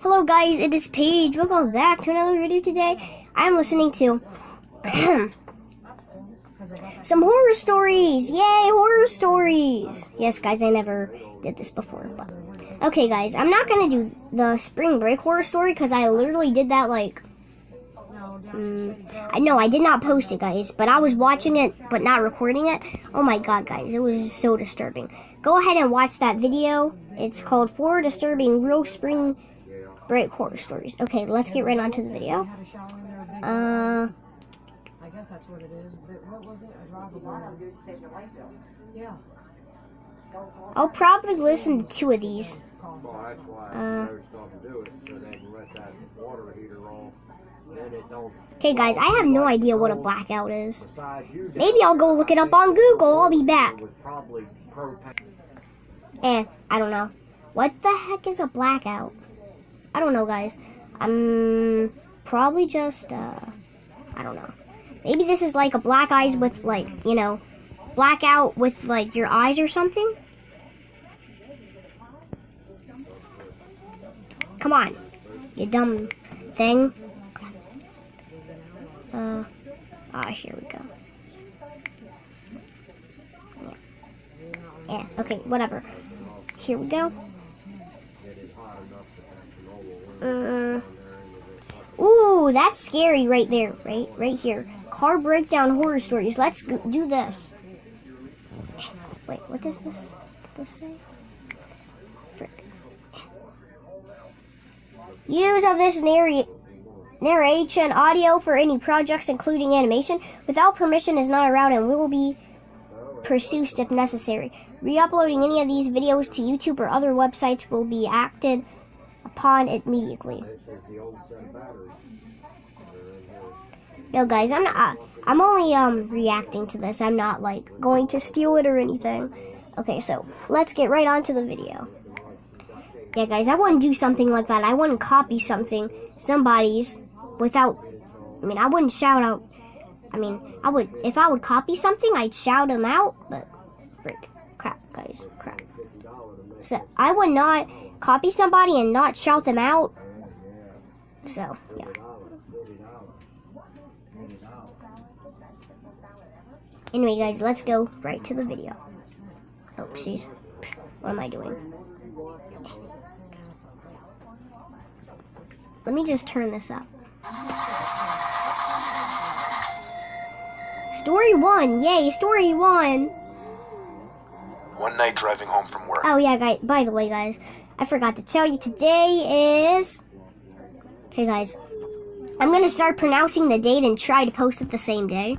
Hello guys, it is Paige. Welcome back to another video today. I am listening to some horror stories. Yay, horror stories. Yes guys, I never did this before. But okay guys, I'm not going to do the spring break horror story because I literally did that like... I know I did not post it guys, but I was watching it but not recording it. Oh my god guys, it was so disturbing. Go ahead and watch that video. It's called 4 Disturbing Real Spring Break Horror Stories. Okay, let's get right on to the video. I guess that's what it is. But what was it? A drive Yeah. I'll probably listen to 2 of these. Well, that's why they're starting to do it, so they can let that water heater off. Then it don't. Okay, guys, I have no idea what a blackout is. Maybe I'll go look it up on Google. I'll be back. I don't know. What the heck is a blackout? I don't know, guys. Probably just, I don't know. Maybe this is like a black eyes with, like, you know, blackout with, like, your eyes or something? Come on, you dumb thing. Here we go. Yeah, okay, whatever. Here we go. Ooh, that's scary right there, right here. Car breakdown horror stories. Let's do this. Wait, what does this say? Frick. Use of this narration audio for any projects, including animation, without permission is not allowed and will be pursued if necessary. Re-uploading any of these videos to YouTube or other websites will be acted upon immediately. No, guys, I'm only reacting to this. I'm not like going to steal it or anything. Okay, so let's get right on to the video. Yeah, guys, I wouldn't do something like that. I wouldn't copy somebody's without. I mean, I wouldn't shout out. I mean, I would if I would copy something, I'd shout them out. But frick, crap, guys, crap. So I would not copy somebody and not shout them out. So yeah. Anyway, guys, let's go right to the video. Oopsies. What am I doing? Let me just turn this up. Story 1. Yay, story 1. One night driving home from work. Oh, yeah, guys. By the way, guys, I forgot to tell you today is... Okay, guys. I'm going to start pronouncing the date and try to post it the same day.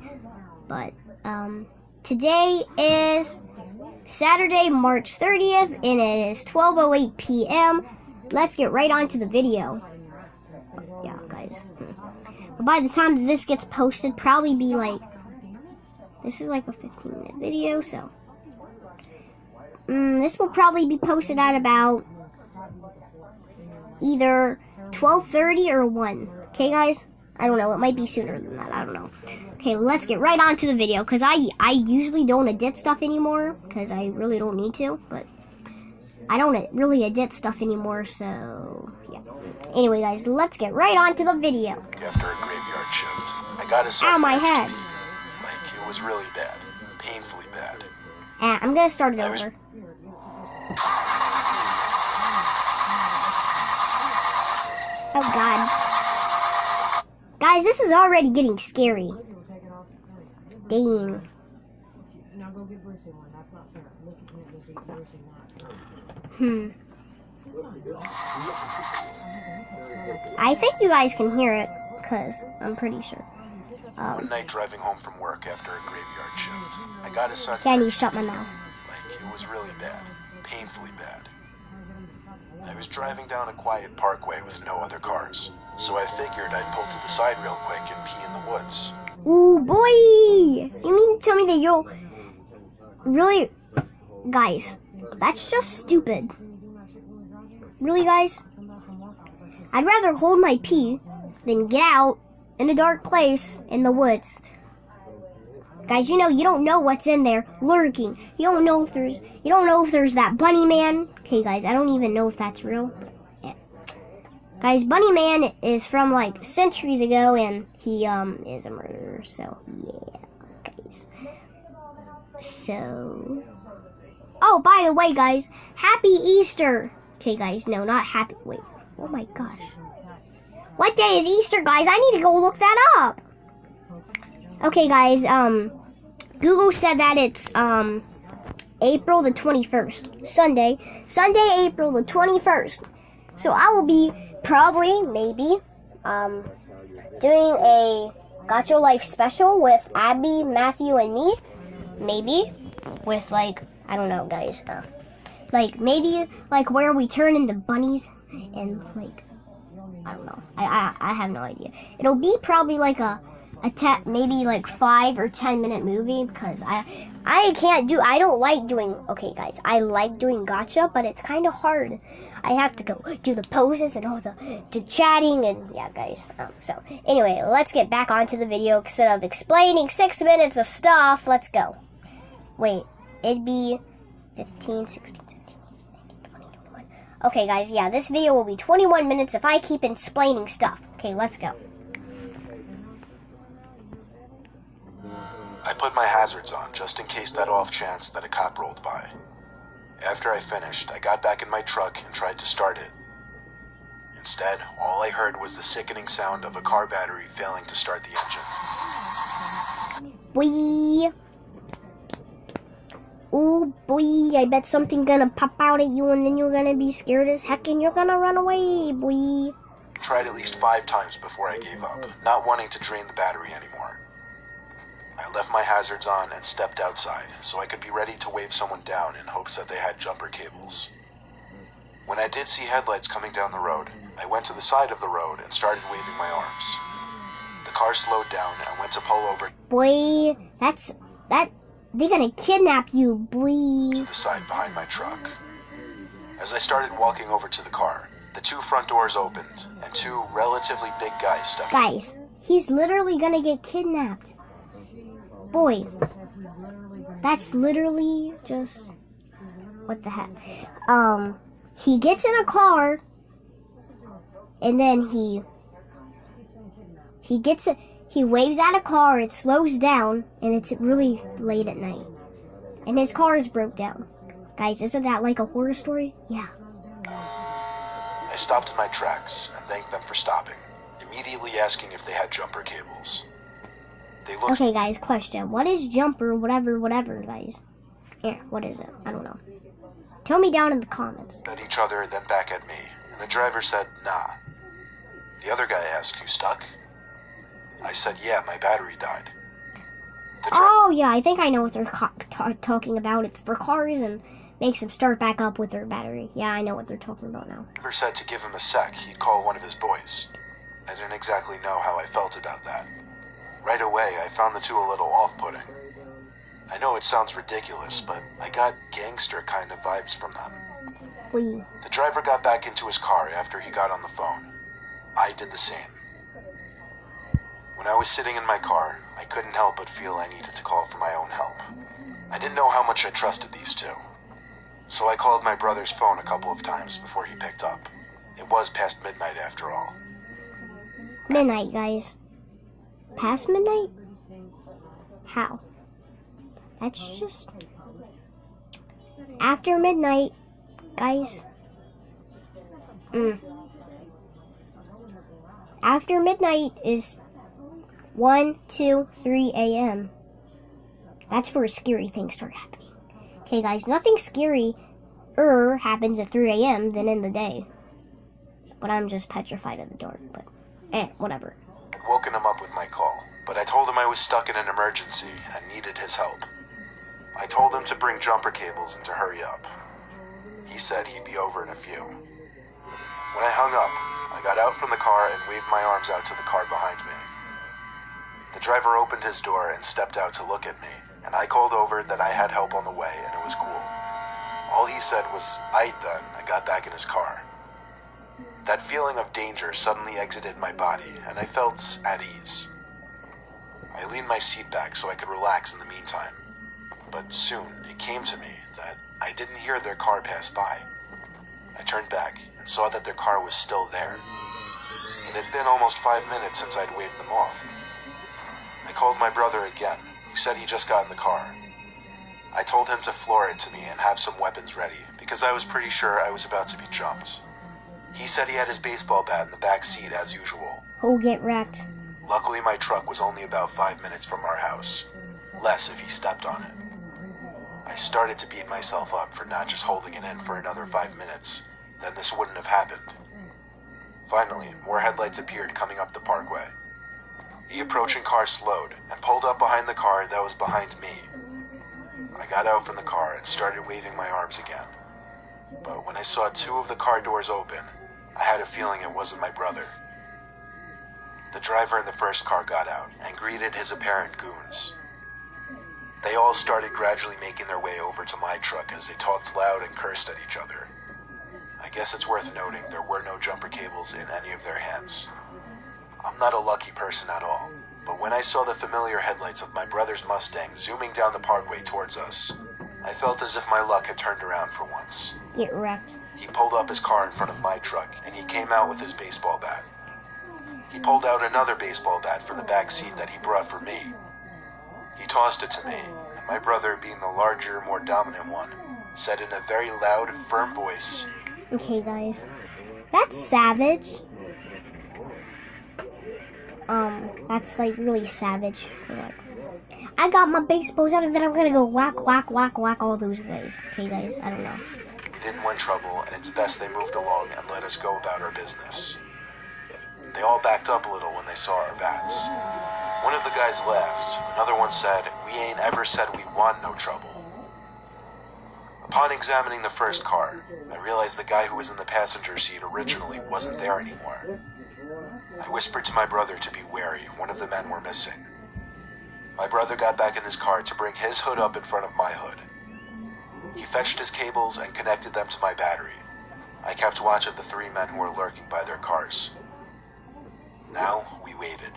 But, today is Saturday, March 30th, and it is 12:08 p.m. Let's get right on to the video. Yeah, guys. But by the time this gets posted, probably be like... This is like a 15-minute video, so... this will probably be posted at about... either 12:30 or 1. Okay, guys? I don't know. It might be sooner than that. I don't know. Okay, let's get right on to the video. Because I usually don't edit stuff anymore. Because I really don't need to. But I don't really edit stuff anymore. So, yeah. Anyway, guys, let's get right on to the video. After a graveyard shift, I got a Ow, my head. Like, it was really bad. Painfully bad. I'm going to start it over. Oh, God. Guys, this is already getting scary. Dang. Now go get Brucey one. That's not fair. Look, you can't just eat Brucey not. I think you guys can hear it, because I'm pretty sure. One night driving home from work after a graveyard shift, I got a son. Can you shut my mouth? Like, it was really bad. Painfully bad. I was driving down a quiet parkway with no other cars, so I figured I'd pull to the side real quick and pee in the woods. Ooh, boy! You mean to tell me that you'll... Really? Guys, that's just stupid. Really, guys? I'd rather hold my pee than get out in a dark place in the woods. Guys, you know, you don't know what's in there lurking. You don't know if there's that bunny man. Okay, guys, I don't even know if that's real. But, yeah. Guys, Bunny Man is from like centuries ago, and he is a murderer. So yeah, guys. So, oh, by the way, guys, Happy Easter. Okay, guys, no, not happy. Wait, oh my gosh, what day is Easter, guys? I need to go look that up. Okay, guys, Google said that it's April the 21st, Sunday, April the 21st. So I will be probably, maybe, doing a Got Your Life special with Abby, Matthew, and me. Maybe with like, I don't know, guys. Like maybe like where we turn into bunnies and like, I don't know. I have no idea. It'll be probably like maybe like 5 or 10 minute movie, because I don't like doing, okay guys, I like doing gotcha, but it's kind of hard. I have to go do the poses and all the chatting, and yeah guys, so anyway, let's get back onto the video. Instead of explaining 6 minutes of stuff, let's go. Wait, it'd be 15, 16, 17, 18, 19, 20, 21. Okay guys, yeah, this video will be 21 minutes if I keep explaining stuff. Okay, let's go. I put my hazards on just in case that off chance that a cop rolled by. After I finished, I got back in my truck and tried to start it. Instead, all I heard was the sickening sound of a car battery failing to start the engine. Boy. Oh boy, I bet something gonna pop out at you, and then you're gonna be scared as heck and you're gonna run away, boy. I tried at least 5 times before I gave up, not wanting to drain the battery anymore. I left my hazards on and stepped outside so I could be ready to wave someone down in hopes that they had jumper cables. When I did see headlights coming down the road, I went to the side of the road and started waving my arms. The car slowed down and went to pull over Boy, they're gonna kidnap you, boy. to the side behind my truck. As I started walking over to the car, the 2 front doors opened and 2 relatively big guys stepped in. Guys, he's literally gonna get kidnapped. Boy, that's literally just, what the heck? He gets in a car, and then he waves at a car, it slows down, and it's really late at night. And his car is broke down. Guys, isn't that like a horror story? Yeah. I stopped in my tracks and thanked them for stopping, immediately asking if they had jumper cables. They looked Okay, guys, question. What is jumper, whatever, guys? Yeah, what is it? I don't know. Tell me down in the comments. at each other, then back at me, and the driver said, "Nah." The other guy asked, "You stuck?" I said, "Yeah, my battery died." The Oh, yeah, I think I know what they're talking about. It's for cars and makes them start back up with their battery. Yeah, I know what they're talking about now. driver said to give him a sec, he'd call one of his boys. I didn't exactly know how I felt about that. Right away, I found the 2 a little off-putting. I know it sounds ridiculous, but I got gangster kind of vibes from them. We. The driver got back into his car after he got on the phone. I did the same. When I was sitting in my car, I couldn't help but feel I needed to call for my own help. I didn't know how much I trusted these 2. So I called my brother's phone a couple of times before he picked up. It was past midnight after all. Midnight, guys. Past midnight? How? That's just... After midnight, guys. After midnight is 1, 2, 3 a.m. That's where scary things start happening. Okay, guys, nothing scary happens at 3 a.m. than in the day. But I'm just petrified of the dark, but whatever. I'd woken him up with my call, but I told him I was stuck in an emergency and needed his help. I told him to bring jumper cables and to hurry up. He said he'd be over in a few. When I hung up, I got out from the car and waved my arms out to the car behind me. The driver opened his door and stepped out to look at me, and I called over that I had help on the way and it was cool. All he said was, "Aight then," I got back in his car. That feeling of danger suddenly exited my body, and I felt at ease. I leaned my seat back so I could relax in the meantime. But soon, it came to me that I didn't hear their car pass by. I turned back and saw that their car was still there, It had been almost 5 minutes since I'd waved them off. I called my brother again, who said he just got in the car. I told him to floor it to me and have some weapons ready, because I was pretty sure I was about to be jumped. He said he had his baseball bat in the back seat as usual. Who'll get wrecked? Luckily, my truck was only about 5 minutes from our house. Less if he stepped on it. I started to beat myself up for not just holding it in for another 5 minutes. Then this wouldn't have happened. Finally, more headlights appeared coming up the parkway. The approaching car slowed and pulled up behind the car that was behind me. I got out from the car and started waving my arms again. But when I saw 2 of the car doors open, I had a feeling it wasn't my brother. The driver in the first car got out and greeted his apparent goons. They all started gradually making their way over to my truck as they talked loud and cursed at each other. I guess it's worth noting there were no jumper cables in any of their hands. I'm not a lucky person at all, but when I saw the familiar headlights of my brother's Mustang zooming down the parkway towards us, I felt as if my luck had turned around for once. Get wrecked. He pulled up his car in front of my truck, and he came out with his baseball bat. He pulled out another baseball bat from the back seat that he brought for me. He tossed it to me, and my brother, being the larger, more dominant one, said in a very loud, firm voice, Okay, guys. That's savage. That's like really savage. Like, I got my baseballs out and then I'm gonna go whack, whack, whack, whack all those guys. Okay, guys, I don't know. We didn't want trouble, and it's best they moved along and let us go about our business. They all backed up a little when they saw our bats. One of the guys left. Another one said, "We ain't ever said we want no trouble." Upon examining the first car, I realized the guy who was in the passenger seat originally wasn't there anymore. I whispered to my brother to be wary. One of the men were missing. My brother got back in his car to bring his hood up in front of my hood. He fetched his cables and connected them to my battery. I kept watch of the 3 men who were lurking by their cars. Now we waited.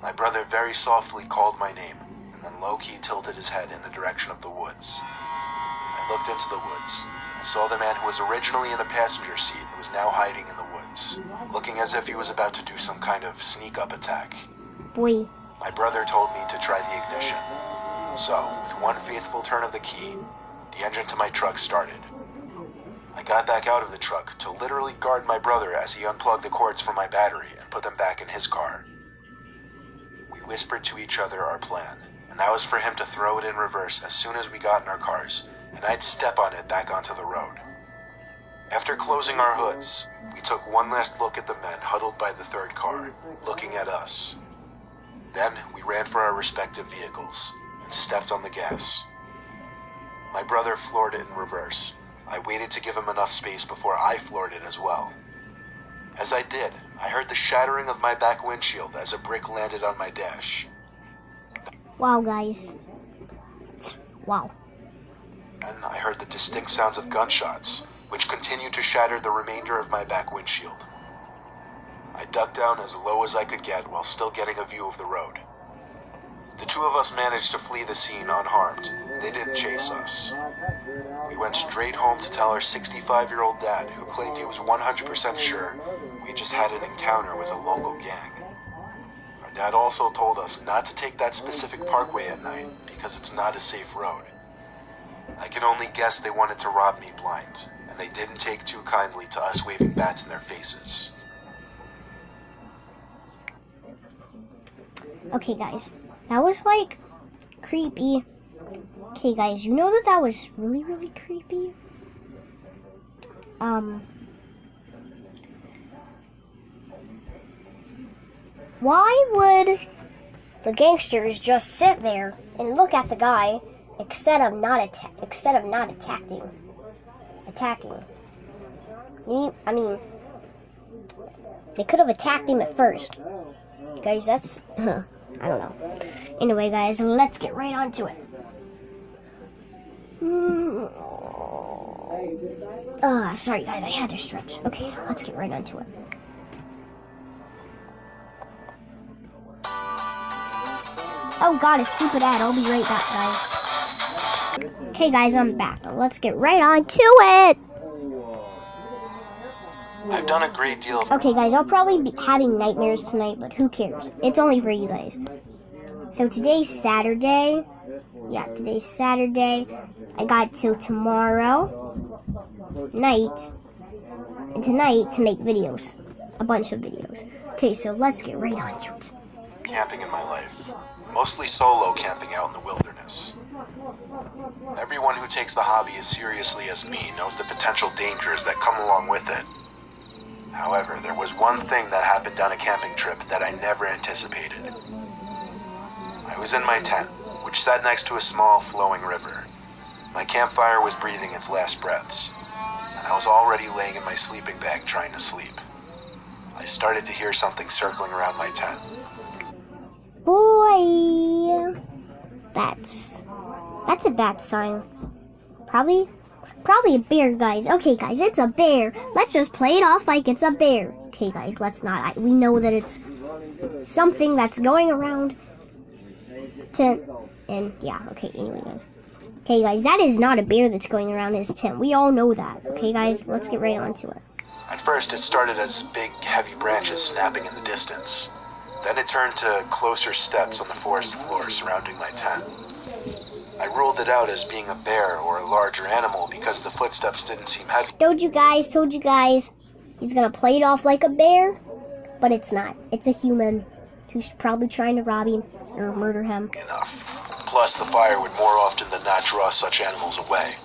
My brother very softly called my name, and then low-key tilted his head in the direction of the woods. I looked into the woods and saw the man who was originally in the passenger seat was now hiding in the woods, looking as if he was about to do some kind of sneak-up attack. Boy. My brother told me to try the ignition. So, with one faithful turn of the key, the engine to my truck started. I got back out of the truck to literally guard my brother as he unplugged the cords from my battery and put them back in his car. We whispered to each other our plan, and that was for him to throw it in reverse as soon as we got in our cars, and I'd step on it back onto the road. After closing our hoods, we took one last look at the men huddled by the 3rd car, looking at us. Then we ran for our respective vehicles and stepped on the gas. My brother floored it in reverse. I waited to give him enough space before I floored it as well. As I did, I heard the shattering of my back windshield as a brick landed on my dash. Wow, guys. Wow. And I heard the distinct sounds of gunshots, which continued to shatter the remainder of my back windshield. I ducked down as low as I could get while still getting a view of the road. The 2 of us managed to flee the scene unharmed. They didn't chase us. We went straight home to tell our 65-year-old dad, who claimed he was 100% sure we just had an encounter with a local gang. Our dad also told us not to take that specific parkway at night because it's not a safe road. I can only guess they wanted to rob me blind, and they didn't take too kindly to us waving bats in their faces. Okay, guys. That was, like, creepy. Okay, guys, you know that was really, really creepy? Why would the gangsters just sit there and look at the guy instead of not attacking? I mean, they could have attacked him at first. Guys, that's I don't know. Anyway, guys, let's get right on to it. Sorry, guys, I had to stretch. Okay, let's get right on to it. Oh god, a stupid ad. I'll be right back, guys. Okay, guys, I'm back. Let's get right on to it. I've done a great deal of Okay, guys, I'll probably be having nightmares tonight, but who cares? It's only for you guys. So today's Saturday. Yeah, today's Saturday. I got till tomorrow night and tonight to make videos. A bunch of videos. Okay, so let's get right on to it. camping in my life, mostly solo camping out in the wilderness. Everyone who takes the hobby as seriously as me knows the potential dangers that come along with it. However, there was one thing that happened on a camping trip that I never anticipated. I was in my tent, which sat next to a small flowing river. My campfire was breathing its last breaths, and I was already laying in my sleeping bag trying to sleep. I started to hear something circling around my tent. Boy, that's a bad sign. Probably a bear, guys. Okay, guys, it's a bear. Let's just play it off like it's a bear. Okay, guys, let's not. We know that it's something that's going around. And yeah, okay, anyway, guys. Okay, guys, that is not a bear that's going around his tent. We all know that. Okay, guys, let's get right on to it. At first, it started as big, heavy branches snapping in the distance. Then it turned to closer steps on the forest floor surrounding my tent. I ruled it out as being a bear or a larger animal because the footsteps didn't seem heavy. Told you guys, he's gonna play it off like a bear, but it's not. It's a human who's probably trying to rob him or murder him. Enough. Plus, the fire would more often than not draw such animals away.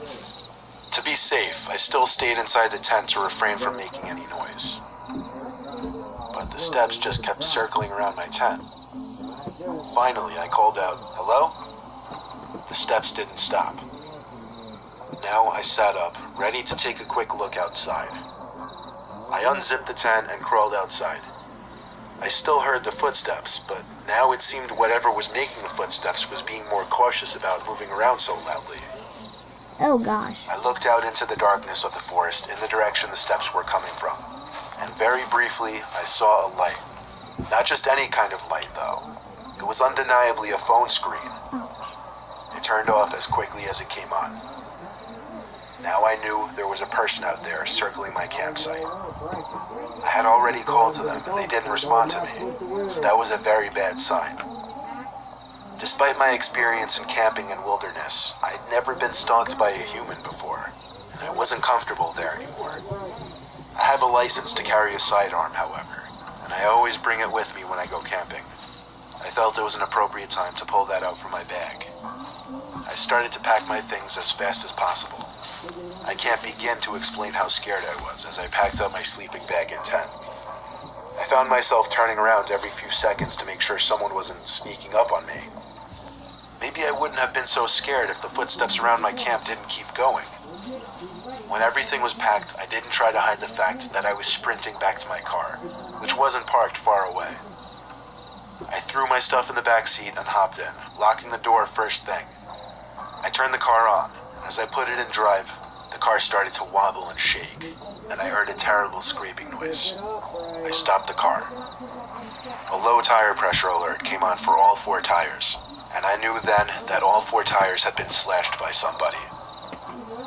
To be safe, I still stayed inside the tent to refrain from making any noise. But the steps just kept circling around my tent. Finally, I called out, "Hello?" The steps didn't stop. Now I sat up, ready to take a quick look outside. I unzipped the tent and crawled outside. I still heard the footsteps, but now it seemed whatever was making the footsteps was being more cautious about moving around so loudly. Oh gosh. I looked out into the darkness of the forest in the direction the steps were coming from, and very briefly I saw a light. Not just any kind of light, though. It was undeniably a phone screen. It turned off as quickly as it came on. Now I knew there was a person out there circling my campsite. I had already called to them and they didn't respond to me, so that was a very bad sign. Despite my experience in camping and wilderness, I'd never been stalked by a human before, and I wasn't comfortable there anymore. I have a license to carry a sidearm, however, and I always bring it with me when I go camping. I felt it was an appropriate time to pull that out from my bag. I started to pack my things as fast as possible. I can't begin to explain how scared I was as I packed up my sleeping bag and tent. I found myself turning around every few seconds to make sure someone wasn't sneaking up on me. Maybe I wouldn't have been so scared if the footsteps around my camp didn't keep going. When everything was packed, I didn't try to hide the fact that I was sprinting back to my car, which wasn't parked far away. I threw my stuff in the back seat and hopped in, locking the door first thing. I turned the car on, and as I put it in drive, the car started to wobble and shake, and I heard a terrible scraping noise. I stopped the car. A low tire pressure alert came on for all 4 tires, and I knew then that all 4 tires had been slashed by somebody.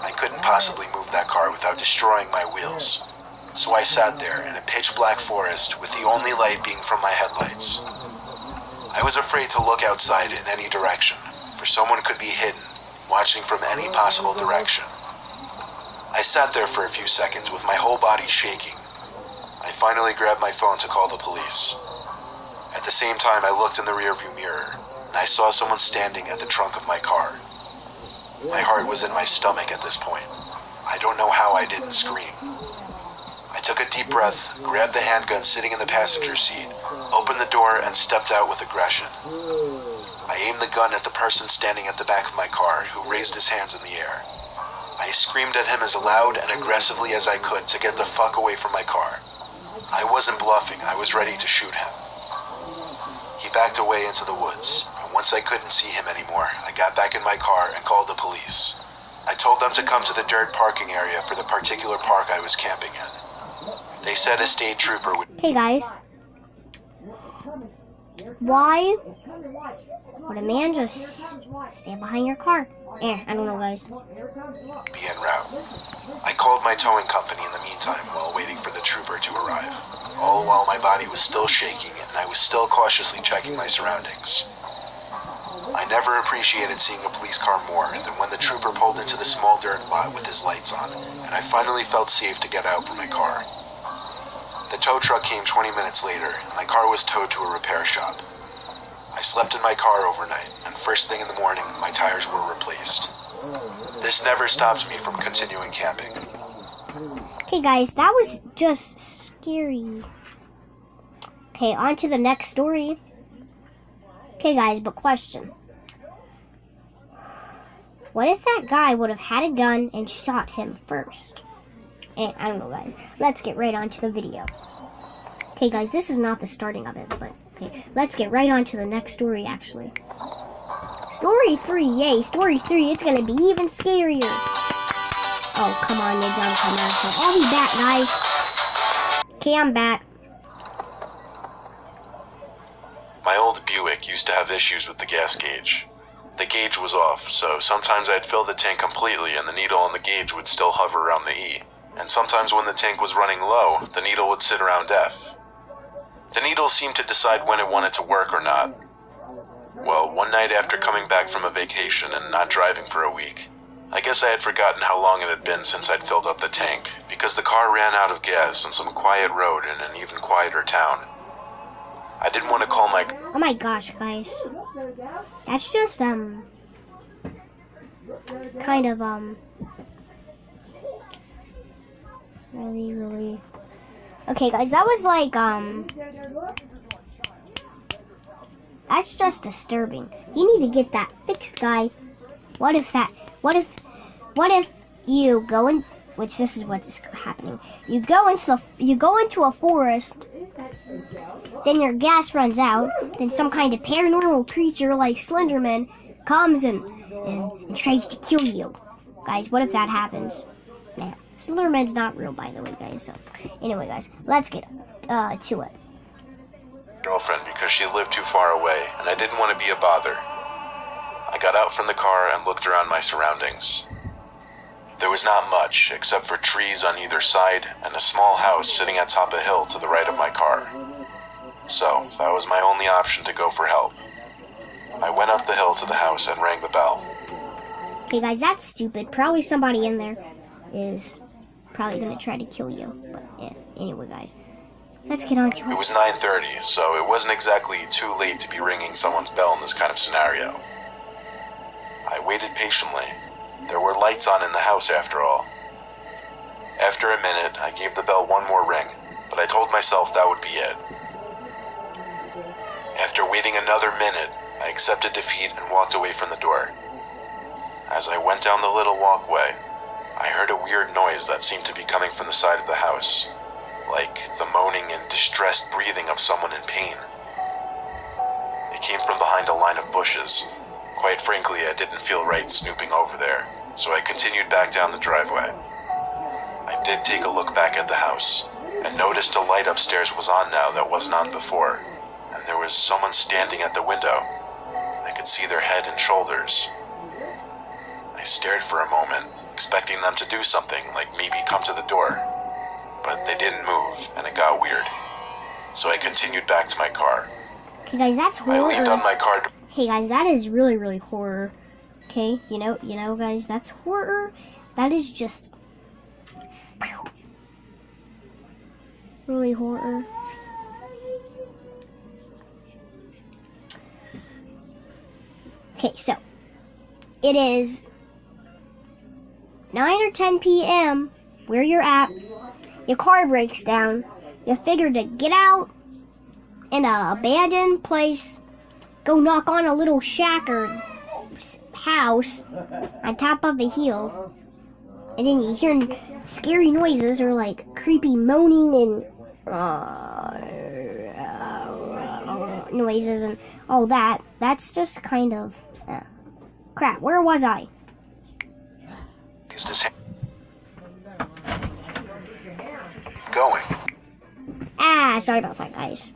I couldn't possibly move that car without destroying my wheels, so I sat there in a pitch-black forest with the only light being from my headlights. I was afraid to look outside in any direction, for someone could be hidden, watching from any possible direction. I sat there for a few seconds with my whole body shaking. I finally grabbed my phone to call the police. At the same time, I looked in the rearview mirror, and I saw someone standing at the trunk of my car. My heart was in my stomach at this point. I don't know how I didn't scream. I took a deep breath, grabbed the handgun sitting in the passenger seat, opened the door, and stepped out with aggression. I aimed the gun at the person standing at the back of my car, who raised his hands in the air. I screamed at him as loud and aggressively as I could to get the fuck away from my car. I wasn't bluffing, I was ready to shoot him. He backed away into the woods, and once I couldn't see him anymore, I got back in my car and called the police. I told them to come to the dirt parking area for the particular park I was camping in. They said a state trooper would... Hey guys, why would a man just stand behind your car? I don't know, guys. be en route. I called my towing company in the meantime while waiting for the trooper while my body was still shaking and I was still cautiously checking my surroundings. I never appreciated seeing a police car more than when the trooper pulled into the small dirt lot with his lights on, and I finally felt safe to get out from my car. The tow truck came 20 minutes later, and my car was towed to a repair shop. I slept in my car overnight, and first thing in the morning, my tires were replaced. This never stopped me from continuing camping. Okay, guys, that was just scary. Okay, on to the next story. Okay, guys, but question. What if that guy would have had a gun and shot him first? And I don't know, guys. Let's get right on to the video. Okay, guys, this is not the starting of it, but okay, let's get right on to the next story, actually. Story 3, yay, story 3, it's gonna be even scarier. Oh, come on, you dumb commercial. I'll be back, guys. Okay, I'm back. My old Buick used to have issues with the gas gauge. The gauge was off, so sometimes I'd fill the tank completely and the needle on the gauge would still hover around the E. And sometimes when the tank was running low, the needle would sit around F. The needle seemed to decide when it wanted to work or not. Well, one night after coming back from a vacation and not driving for a week, I guess I had forgotten how long it had been since I'd filled up the tank, because the car ran out of gas on some quiet road in an even quieter town. I didn't want to call my... Oh my gosh, guys. That's just, kind of, really... Okay, guys, that was like, that's just disturbing. You need to get that fixed, guy. What if you go in, which this is what's happening. You go into a forest, then your gas runs out, then some kind of paranormal creature like Slenderman comes and tries to kill you. Guys, what if that happens? Nah, Slenderman's not real, by the way, guys. So, anyway, guys, let's get to it. Girlfriend because she lived too far away and I didn't want to be a bother. I got out from the car and looked around my surroundings. There was not much except for trees on either side and a small house sitting atop a hill to the right of my car. So that was my only option to go for help. I went up the hill to the house and rang the bell. Okay, guys, that's stupid. Probably somebody in there is probably gonna try to kill you. But yeah, anyway, guys, let's get on to it. It was 9:30, so it wasn't exactly too late to be ringing someone's bell in this kind of scenario. I waited patiently. There were lights on in the house after all. After a minute, I gave the bell one more ring, but I told myself that would be it. After waiting another minute, I accepted defeat and walked away from the door. As I went down the little walkway, I heard a weird noise that seemed to be coming from the side of the house, like the moaning and distressed breathing of someone in pain. It came from behind a line of bushes. Quite frankly, I didn't feel right snooping over there, so I continued back down the driveway. I did take a look back at the house, and noticed a light upstairs was on now that wasn't on before, and there was someone standing at the window. I could see their head and shoulders. I stared for a moment, expecting them to do something, like maybe come to the door. But they didn't move, and it got weird. So I continued back to my car. Okay, guys, that's horror. I leaned on my car. Hey, guys, that is really, really horror. Okay, you know, guys, that's horror. That is just really horror. Okay, so it is 9 or 10 p.m. where you're at. Your car breaks down. You figure to get out in an abandoned place, go knock on a little shack or house on top of a hill, and then you hear scary noises or like creepy moaning and noises and all that. That's just kind of crap. Where was I? Going. Sorry about that, guys.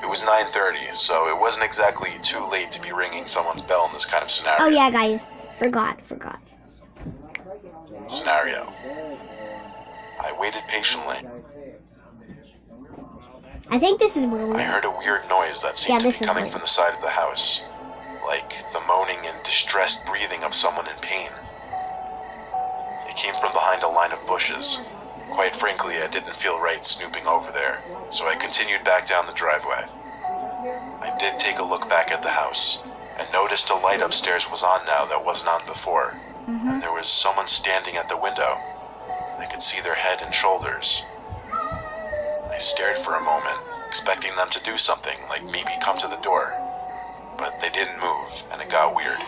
It was 9:30, so it wasn't exactly too late to be ringing someone's bell in this kind of scenario. Oh yeah, guys. Forgot. Scenario. I I waited patiently. I think this is where we I heard a weird noise that seemed to this be is coming weird. from the side of the house, like the moaning and distressed breathing of someone in pain. It came from behind a line of bushes. Quite frankly, I didn't feel right snooping over there, so I continued back down the driveway. I did take a look back at the house, and noticed a light upstairs was on now that wasn't on before, and there was someone standing at the window. I could see their head and shoulders. I stared for a moment, expecting them to do something, like maybe come to the door. But they didn't move, and it got weird.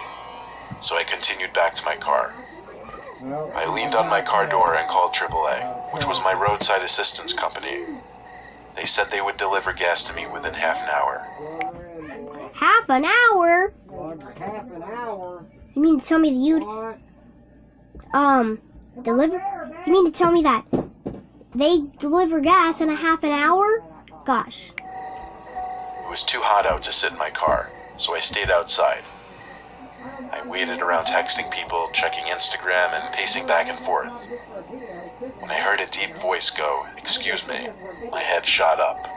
So I continued back to my car. I leaned on my car door and called AAA, which was my roadside assistance company. They said they would deliver gas to me within half an hour. half an hour. Half an hour. You mean to tell me that you'd deliver? You mean to tell me that they deliver gas in a half an hour? Gosh. It was too hot out to sit in my car, so I stayed outside. I waited around texting people, checking Instagram, and pacing back and forth. When I heard a deep voice go, "Excuse me," my head shot up.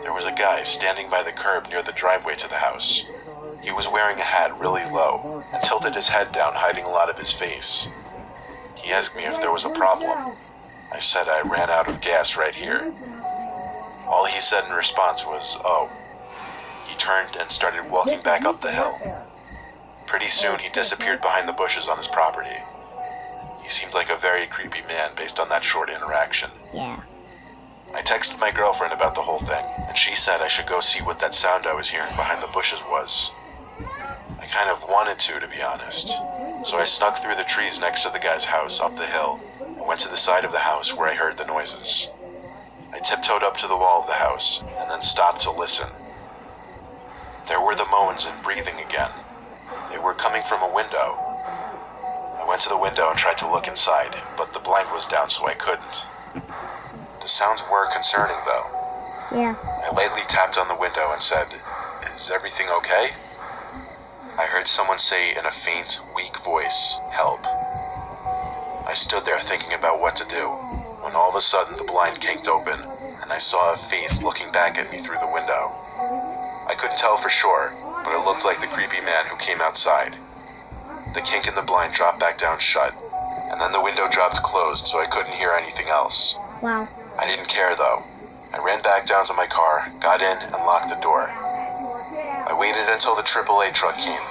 There was a guy standing by the curb near the driveway to the house. He was wearing a hat really low and tilted his head down, hiding a lot of his face. He asked me if there was a problem. I said I ran out of gas right here. All he said in response was, "Oh." He turned and started walking back up the hill. Pretty soon he disappeared behind the bushes on his property. He seemed like a very creepy man based on that short interaction. Yeah. I texted my girlfriend about the whole thing, and she said I should go see what that sound I was hearing behind the bushes was. I kind of wanted to be honest. So I snuck through the trees next to the guy's house up the hill and went to the side of the house where I heard the noises. I tiptoed up to the wall of the house and then stopped to listen. There were the moans and breathing again. They were coming from a window. I went to the window and tried to look inside, but the blind was down so I couldn't. The sounds were concerning though. Yeah. I lightly tapped on the window and said, "Is everything okay?" I heard someone say in a faint, weak voice, "Help." I stood there thinking about what to do, when all of a sudden the blind kinked open, and I saw a face looking back at me through the window. I couldn't tell for sure, but it looked like the creepy man who came outside. The kink in the blind dropped back down shut, and then the window dropped closed so I couldn't hear anything else. Wow. I didn't care though. I ran back down to my car, got in, and locked the door. I waited until the AAA truck came,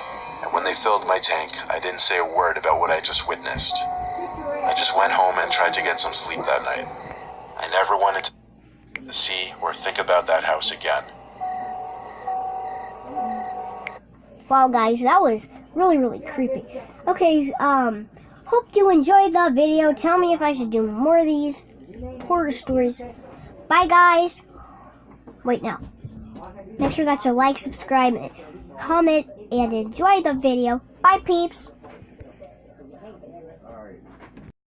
and when they filled my tank, I didn't say a word about what I just witnessed. I just went home and tried to get some sleep that night. I never wanted to see or think about that house again. Wow, guys, that was really, really creepy. Okay, hope you enjoyed the video. Tell me if I should do more of these horror stories. Bye, guys. Wait, no. Make sure that you like, subscribe, comment, and enjoy the video. Bye, peeps.